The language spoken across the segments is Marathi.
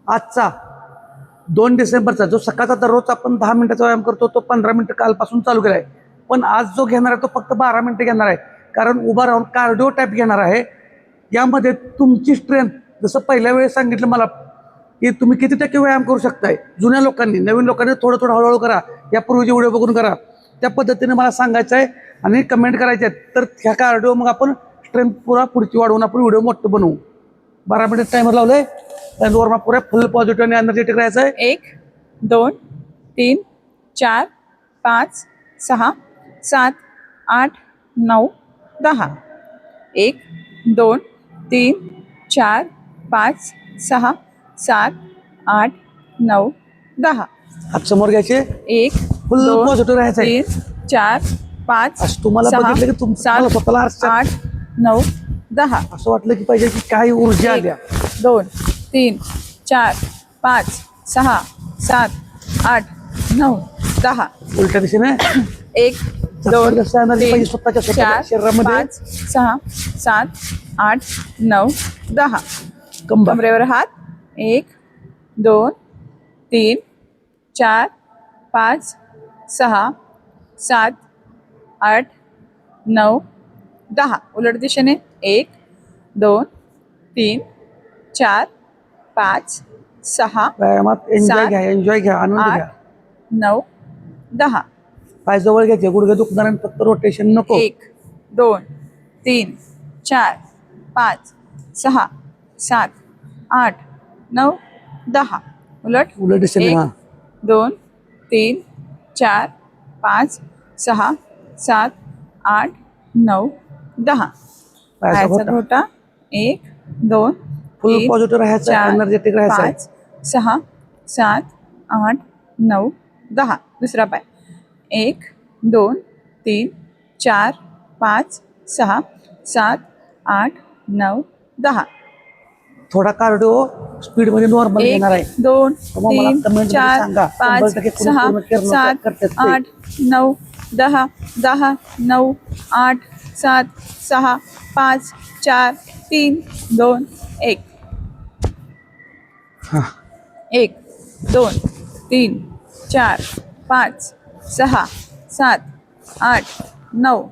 आजचा 2 डिसेंबरचा जो सकाळचा दररोज आपण 10 मिनिटाचा व्यायाम करतो तो 15 मिनिटं कालपासून चालू केला आहे. पण आज जो घेणार आहे तो फक्त 12 मिनिटं घेणार आहे. कारण उभा राहून कार्डिओ टाईप घेणार आहे. यामध्ये तुमची स्ट्रेंथ, जसं पहिल्या वेळेस सांगितलं मला की तुम्ही किती टक्के व्यायाम करू शकताय, जुन्या लोकांनी नवीन लोकांनी थोडं थोडं हळूहळू करा, यापूर्वीचे व्हिडिओ बघून करा, त्या पद्धतीने मला सांगायचं आहे आणि कमेंट करायचे आहेत. तर ह्या कार्डिओ मग आपण स्ट्रेंथ पुरा पुढची वाढवून आपण व्हिडिओ मोठं बनवू. 12 मिनिट टायमर लावलंय. त्यानंतर पुऱ्या फुल पॉझिटिव्ह आणि एनर्जेटिक राहायचं आहे. 1 2 3 4 5 6 7 8 9 10. 1 2 3 4 5 6 7 8 9 10. हात समोर घ्यायचे. 1 फुल 2 पॉझिटिव्ह राहायचं आहे. 3 4 5 असं तुम्हाला 6 बघितलं की तुम्हाला स्वतःला 8 9 10. असं वाटलं की पाहिजे की काही ऊर्जा आल्या. 2 3 4 5 6 7 8 9 10. उलट्या दिशेने 1 2 पाहिजे 3 स्वतःच्या 4 शरीरामध्ये. 5 6 7 8 9 10. कंबर कमरेवर हात. 1 2 3 4 5 6 7 8 9 10. उलट दिशेने 1 2 3 4 5 6 व्यायामात एन्जॉय घ्या, एन्जॉय घ्या, आनंद 8 घ्या. 9 10. पाय जवळ घ्यायचे, गुडघे दुखणार आणि फक्त रोटेशन नको. 1 2 3 4 5 6 7 8 9 10. उलट उलट दिशेने. 1 हा 2 3 4 5 6 7 8 9 10. पायाचा पायाचा घोटा. घोटा. 1 2 फुल 3 पॉझिटिव्ह राहायचं, 4 एनर्जेटिक राहायचं आहे. 5 6 7 8 9 10. दुसरा पाय. 1 2 3 4 5 6 7 8 9 10. थोडा कार्डिओ स्पीड मध्ये नॉर्मल 1 घेणार आहे. 2 मग मला 3 comment मध्ये 4 सांगा. 5 100% कोणी 6 पूर्ण करणं 7 करतात ते. 8 9 10 10 9 8 7 6 5 4 3 2 1. हा 1 2 3 4 5 6 7 8 9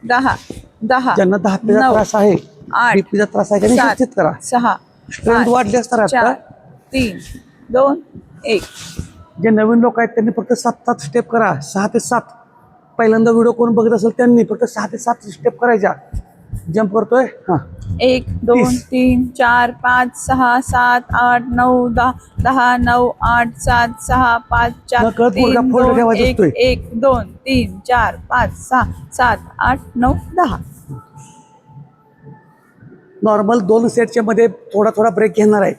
10 10. ज्यांना दहापीचा 9 त्रास आहे, 8 बीपीचा त्रास आहे त्यांनी 7 निश्चित करा. 6 स्ट्रेंथ वाढली असतात आता. 4 3 2 1. जे नवीन लोक आहेत त्यांनी फक्त 7-7 स्टेप करा. 6 ते 7. पहिल्यांदा व्हिडिओ कोण बघत असेल त्यांनी फक्त 6 ते 7 स्टेप करायच्या. जम्प करतोय. हा 1 2 3 4 5 6 7 8 9 10 10 9 8 7 6 5 4 नकळत 3 पोरगा फोल्ड 2 ठेवायचा 1 असतोय. 1 2 3 4 5 6 7 8 9 10. नॉर्मल 2 सेटच्या मध्ये थोडा थोडा ब्रेक घेणार आहे,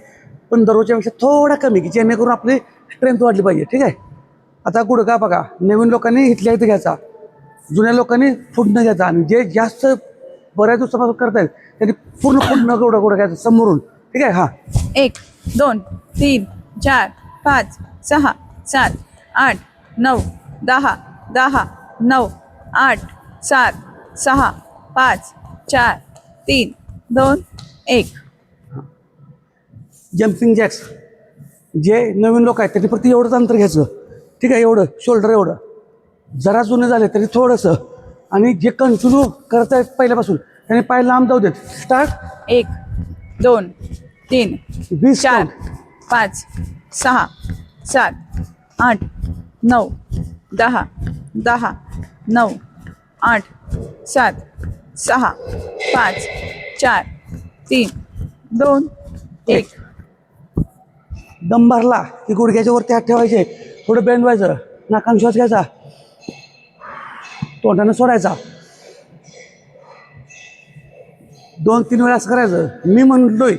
पण दररोजच्या पेक्षा थोडा कमी, की जेणेकरून आपली स्ट्रेंथ वाढली पाहिजे. ठीक आहे. आता गुडघा बघा, नवीन लोकांनी इथल्या इथं घ्यायचा, जुन्या लोकांनी फुडणं घ्यायचा, आणि जे जास्त बऱ्याच दिवसापासून करतायत त्यांनी पूर्ण गुडघा घ्यायचा समोरून. ठीक आहे. हा 1 2 3 4 5 6 7 8 9 10 10 9 8 7 6 5 4 3 2 1. जम्पिंग जॅक्स, जे नवीन लोक आहेत त्यांनी फक्त एवढंच अंतर घ्यायचं. ठीक आहे. एवढं शोल्डर एवढं. जरा जुने झाले तरी थोडंसं, आणि जे कंटिन्यू करत आहेत पहिल्यापासून त्यांनी पाय लांब जाऊ देत. स्टार्ट. 1 2 3 20 4 5 6 7 8 9 10 10 9 8 7 6 5 4 3 2 1. दम भरला की गुडघ्याच्या वरती हात ठेवायचे, थोडं बेंड व्हायचं, नाकान श्वास घ्यायचा, तोंडानं सोडायचा. 2-3 वेळा असं करायचं. मी म्हणलोय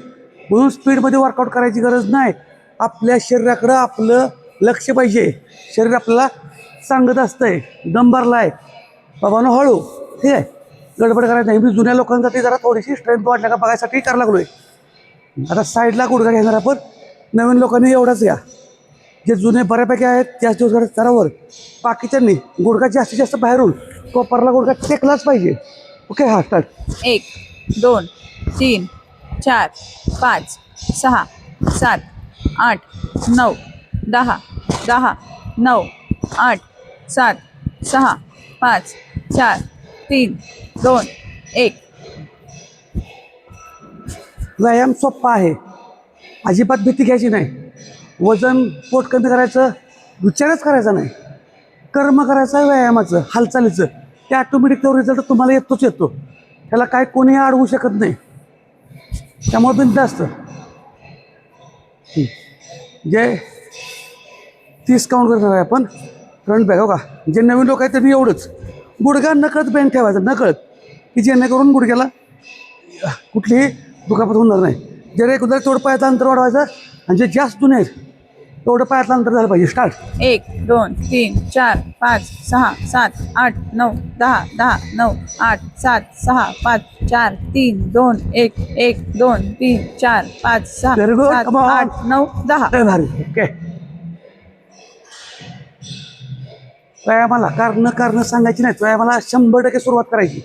म्हणून स्पीडमध्ये वर्कआउट करायची गरज नाही. आपल्या शरीराकडं आपलं लक्ष पाहिजे. शरीर आपल्याला सांगत असतंय दम भरला आहे बाबांनो, हळू. ठीक आहे. गडबड करायचं नाही. मी जुन्या लोकांसाठी जरा थोडीशी स्ट्रेंथ वाढल्या का बघायसाठी करायला लागलोय. आता साईडला गुडघा घेणार आपण. नवीन लोकांनी एवढाच घ्या. जे जुने बऱ्यापैकी आहेत जास्त दिवस करत स्तरावर, बाकीच्यांनी गुडघा जास्तीत जास्त बाहेरून कोपरला गुडघा टेकलाच पाहिजे. ओके. हा स्टार्ट. 1 2 3 4 5 6 7 8 9 10 10 9 8 7 6 5 4 3 2 1. व्यायाम सोप्पा आहे, अजिबात भीती घ्यायची नाही. वजन पोट कमी करायचं विचारच करायचा नाही. कर्म करायचं आहे व्यायामाचं, हालचालीचं, ते ऑटोमॅटिक तो रिझल्ट तुम्हाला येतोच येतो. त्याला काय कोणीही अडवू शकत नाही. त्यामुळे बिनधास्त जे 30 काउंट करणार आहे आपण फ्रंट बॅक. हो का, जे नवीन लोक आहेत त्यांनी एवढंच गुडघा नकळत बँड ठेवायचा, नकळत, की जेणेकरून गुडघ्याला कुठलीही दुखापत होणार नाही. जे रेग्युलर तेवढं पायाचं अंतर वाढवायचं आणि जे जास्त जुने आहेत तेवढं पायाचं अंतर झालं पाहिजे. Start. 1 2 3 4 5 6 7 8 9 10 10 9 8 7 6 5 4 3 2 1 1 2 3 4 5 6 Very good. 7 Come on. 8 9 10. लय भारी. ओके. व्यायामाला कारण सांगायची नाही. व्यायामाला 100% सुरुवात करायची.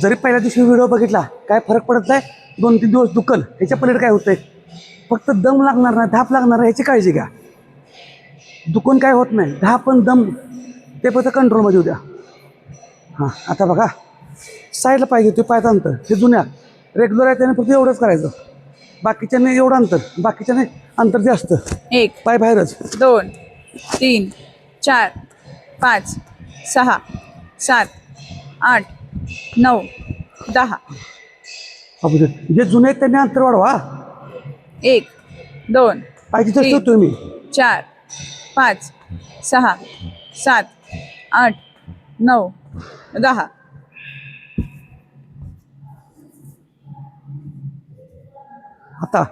जरी पहिल्या दिवशी व्हिडिओ बघितला काय फरक पडत नाही, 2-3 दिवस दुखल, ह्याच्या पलीकडे काय होतंय, फक्त दम लागणार नाही, धाप लागणार नाही, ह्याची काळजी घ्या. दुखून काय होत नाही, धाप पण दम ते फक्त कंट्रोलमध्ये होत्या. हां, आता बघा साईडला पाहिजे ते पायाचं अंतर, हे जुन्या रेग्युलर आहे त्याने फक्त एवढंच करायचं. बाकीच्याने एवढं अंतर, बाकीच्याने अंतर जास्त, 1 पाय बाहेरच. 2 3 4 5 6 7 8 9 10. जे जुने आहेत त्यांनी अंतर वाढवा. 1 2 पाहिजे तर तीन. ठेवतोय मी. 4 5 6 7 8 9 10. आता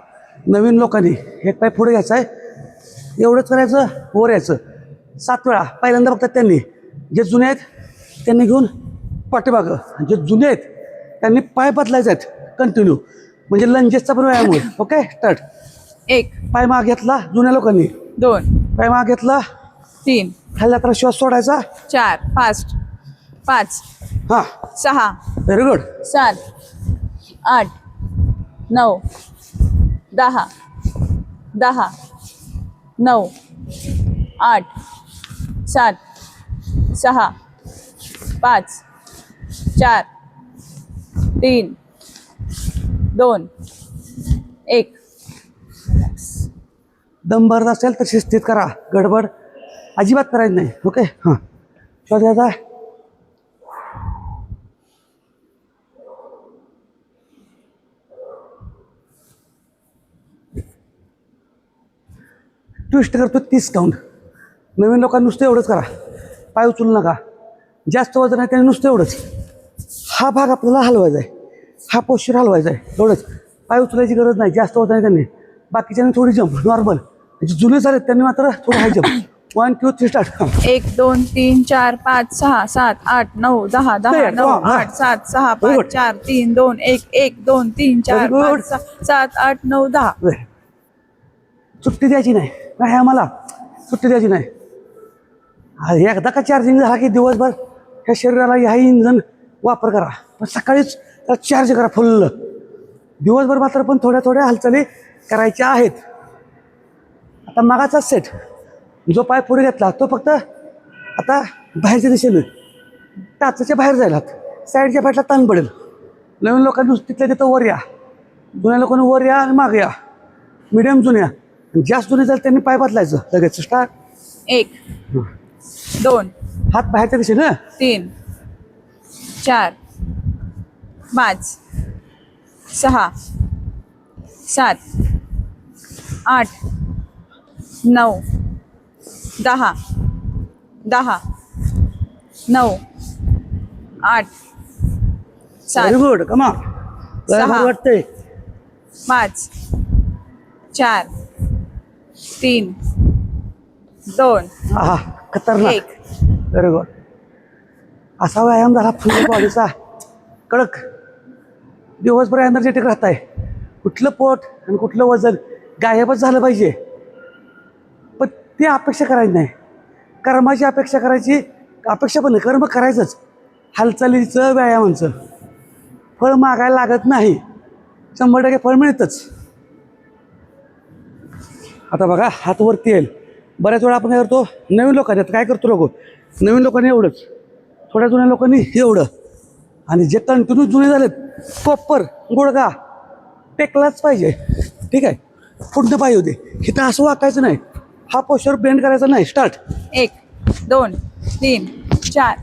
नवीन लोकांनी एक पाय पुढे घ्यायचा आहे, एवढंच करायचं, वर यायचं 7 वेळा. पहिल्यांदा बघतात त्यांनी, जे जुने आहेत त्यांनी घेऊन पाठीमागं, जे जुने आहेत त्यांनी पाय बदलायचे आहेत कंटिन्यू, म्हणजे लंजेसचा पण व्यायाम होईल. Okay, start. 1 पाय माग घेतला जुन्या लोकांनी, 2 पाय माग घेतला, 3 खाली तर श्वास सोडायचा. 4 फास्ट 5 हां, 6 व्हेरी गुड. 7 8 9 10 10 9 8 7 6 5 4 3 2 1. दम भरत असेल तर शिस्तीत करा, गडबड अजिबात करायची नाही. ओके, हां, श्वास घ्यायचा. ट्विस्ट करतो 30 काउंट. नवीन लोकांना नुसतं एवढंच करा, पाय उचलू नका. जास्त वजन आहे त्याने नुसतं एवढंच, हा भाग आपल्याला हलवायचा आहे, हा पोश्चर हलवायचा आहे, एवढंच. पाय उचलायची गरज नाही, जास्त वजन आहे त्यांनी. बाकीच्याने थोडी जंप नॉर्मल, जुने झाले त्यांनी मात्र थोडं हाय जंप. 1 2 3 स्टार्ट. 1 2 3 4 5 6 7 8 9 10 10 9 8 7 6 5 4 3 2 1 1 2 3 4 5 6 7 8 9 10. सुट्टी द्यायची नाही, नाही आम्हाला सुट्टी द्यायची नाही. एकदा का चार्जिंग झाला की दिवसभर ह्या शरीराला ह्या इंजन वापर करा, पण सकाळीच त्याला चार्ज करा फुल. दिवसभर मात्र पण थोड्या थोड्या हालचाली करायच्या आहेत. आता मागाचा सेट जो पाय पुढे घेतला तो फक्त आता बाहेरच्या दिशेने टाचाच्या बाहेर जायला, साईडच्या पायला ताण पडेल. नवीन लोकांनी तिथल्या तिथं वर या, जुन्या लोकांनी वर या आणि मागे या, मिडियम जुन्या. जास्त जुने झाले त्यांनी पाय बदलायचं लगेच. स्टार्ट. 1 2 हात बाहेरच्या दिशेने. 3 4 5 6 7 8 9 10 10 9 8 व्हेरी 7 गुड. कमा वाटतंय. 5 4 3 2 हा, खतरनाक. 1. Very good. असा व्यायाम झाला फुल बॉडीचा कडक, दिवसभर एनर्जेटिक राहत आहे. कुठलं पोट आणि कुठलं वजन गायबच झालं पाहिजे, पण ती अपेक्षा करायची नाही. कर्माची अपेक्षा करायची, अपेक्षा पण नाही, कर्म करायचंच. हालचालीचं व्यायामांचं फळ मागायला लागत नाही, 100% फळ मिळतंच. आता बघा हात वरती येईल. बऱ्याच वेळा आपण काय करतो, नवीन लोकांनी आता काय करतो लोक, नवीन लोकांनी एवढंच, थोड्या जुन्या लोकांनी एवढं, आणि जे कंटिन्यू जुने झालेत प्रॉपर गुडघा टेकलाच पाहिजे. ठीक आहे, पुढनं पाहिजे होते इथं असं वाकायचं नाही, हा पोस्चर बेंड करायचा नाही. स्टार्ट. 1 2 3 4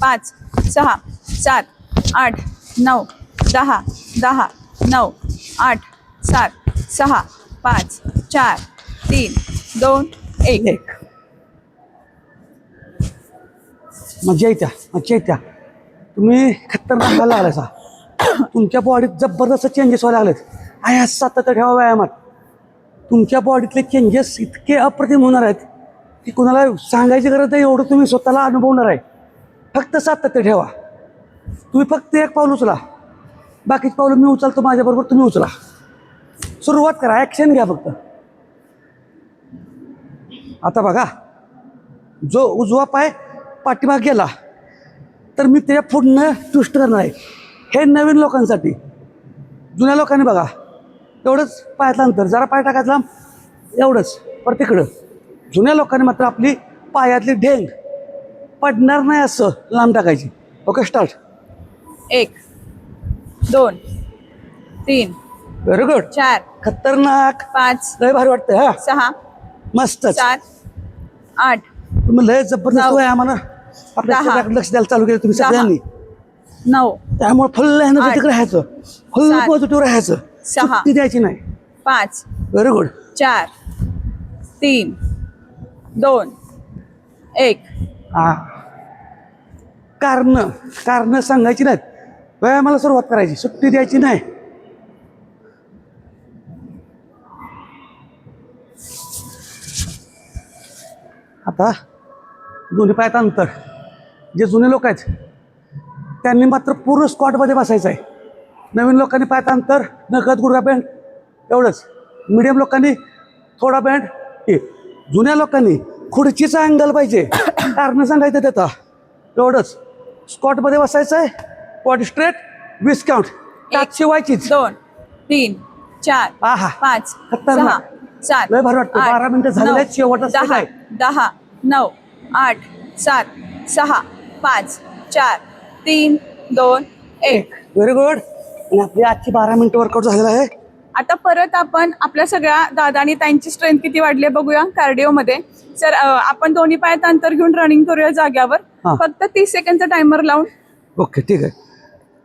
5 6 7 8 9 10 10 9 8 7 6 5 4 3 2 1. एक. मजा येत्या, मजा येत्या. तुम्ही खतरनाक व्हायला लागलायसा, तुमच्या बॉडीत जबरदस्त चेंजेस व्हायला लागलेत. आणि हा सातत्य ठेवा व्यायामात. तुमच्या बॉडीतले चेंजेस इतके अप्रतिम होणार आहेत की कुणाला सांगायची गरज नाही, एवढं तुम्ही स्वतःला अनुभवणार आहे. फक्त सातत्य ठेवा. तुम्ही फक्त एक पाऊल उचला, बाकीची पावलं मी उचलतो माझ्याबरोबर, तुम्ही उचला. सुरुवात करा, ॲक्शन घ्या फक्त. आता बघा, जो उजवा पाय पाठीमाग गेला तर मी त्याच्या पुढनं ट्विस्ट करणार आहे. हे नवीन लोकांसाठी. जुन्या लोकांनी बघा एवढंच पायातलं अंतर, जरा पाय टाकायचं लांब, एवढंच पर तिकडं. जुन्या लोकांनी मात्र आपली पायातली ढेंग पडणार नाही असं लांब टाकायची. Okay, start. 1 2 3 very good. 4 खतरनाक. 5 लय भारी वाटतंय. हा, 6 मस्तच. 7 8 तुम्ही लय जबरदस्त नऊ, व्यायामानं आपल्या 10, शरीराकडे लक्ष द्यायला चालू केलं तुम्ही 10, सगळ्यांनी. 9 त्यामुळे फुल एनर्जेटिक राहायचं, फुल 7, पॉझिटिव्ह राहायचं, 6, सुट्टी द्यायची नाही. 5 व्हेरी गुड. 4 3 2 1. हा, कारण सांगायची नाहीत, व्यायामाला सुरुवात करायची, सुट्टी द्यायची नाही. आता दोन्ही पायात अंतर. जे जुने लोक आहेत त्यांनी मात्र पूर्ण स्क्वॉटमध्ये बसायचं आहे. नवीन लोकांनी पायात अंतर, नकद गुडघा बेंड एवढंच. मिडियम लोकांनी थोडा बेंड. जुन्या लोकांनी खुर्चीचा अँगल पाहिजे, कारण सांगायचं त्याचा एवढंच. स्क्वॉटमध्ये बसायचं आहे, बॉडी स्ट्रेट, 20 काउंट, टाच शिवायचीच. 2 3 4 आहा, 5 खतरनाक. 6 7 लय भारी वाटतं. 12 मिनिटं झालेले आहेत, शेवटचा स्टेप 10 आहे. 10 9 8 7 6 5 4 3 2 1. Very good. आणि आपली आजची 12 मिनिटं वर्कआउट झालेलं आहे. आता परत आपण आपल्या सगळ्या दादानी त्यांची स्ट्रेंथ किती वाढली आहे बघूया कार्डिओमध्ये. सर आपण दोन्ही पायात अंतर घेऊन रनिंग करूया जाग्यावर. हा. फक्त 30 सेकंडचा टायमर लावून. ओके, ठीक आहे.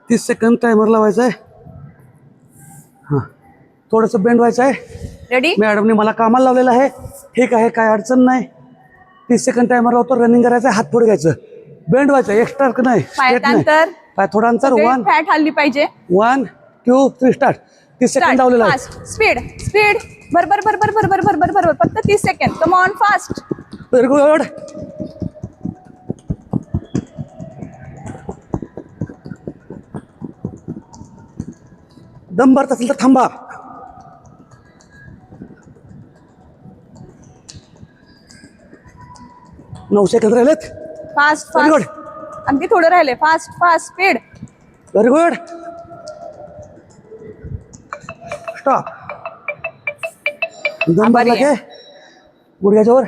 30 सेकंद टायमर लावायचा आहे. हां, थोडंसं बेंड व्हायचं आहे. रेडी. मॅडमने मला कामाला लावलेलं आहे. ठीक आहे, काय अडचण नाही. 30 सेकंद टायमर लावतो. रनिंग करायचं आहे, हात पुढे घ्यायचं, बेंड व्हायचं, एक्स्ट्रा नाही, पायात straight नाही. अंतर. पाय थोडं अंतर. 1 फॅट हल्ली पाहिजे. 1 2 3 स्टार्ट. 30 सेकंद लावलेलं आहे. Fast speed speed. बरोबर बरोबर बरोबर बरोबर बरोबर. फक्त 30 second. Come on fast. Very good. दम भरत असेल तर थांबा. नऊ सेकंद राहिलेत. Fast Very good. फास्ट. अगदी थोडं राहिले. Fast fast speed. Very good. Stop. दम भरला की गुडघ्याच्या वर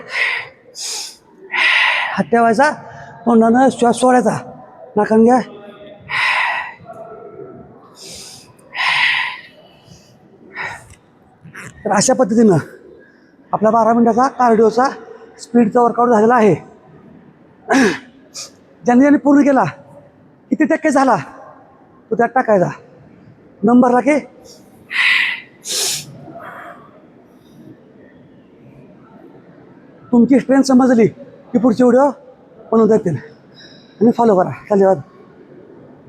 हात ठेवायचा, तोंडानं श्वास सोडायचा, नाकान घ्या. तर अशा पद्धतीनं आपला 12 मिनिटाचा कार्डिओचा स्पीडचा वर्कआउट झालेला आहे. ज्यांनी ज्यांनी पूर्ण केला, किती टक्के झाला तो त्यात टाकायचा. नंबरला की तुमची स्ट्रेंथ समजली की पुढचे व्हिडिओ बनवता येतील आणि फॉलो करा. धन्यवाद.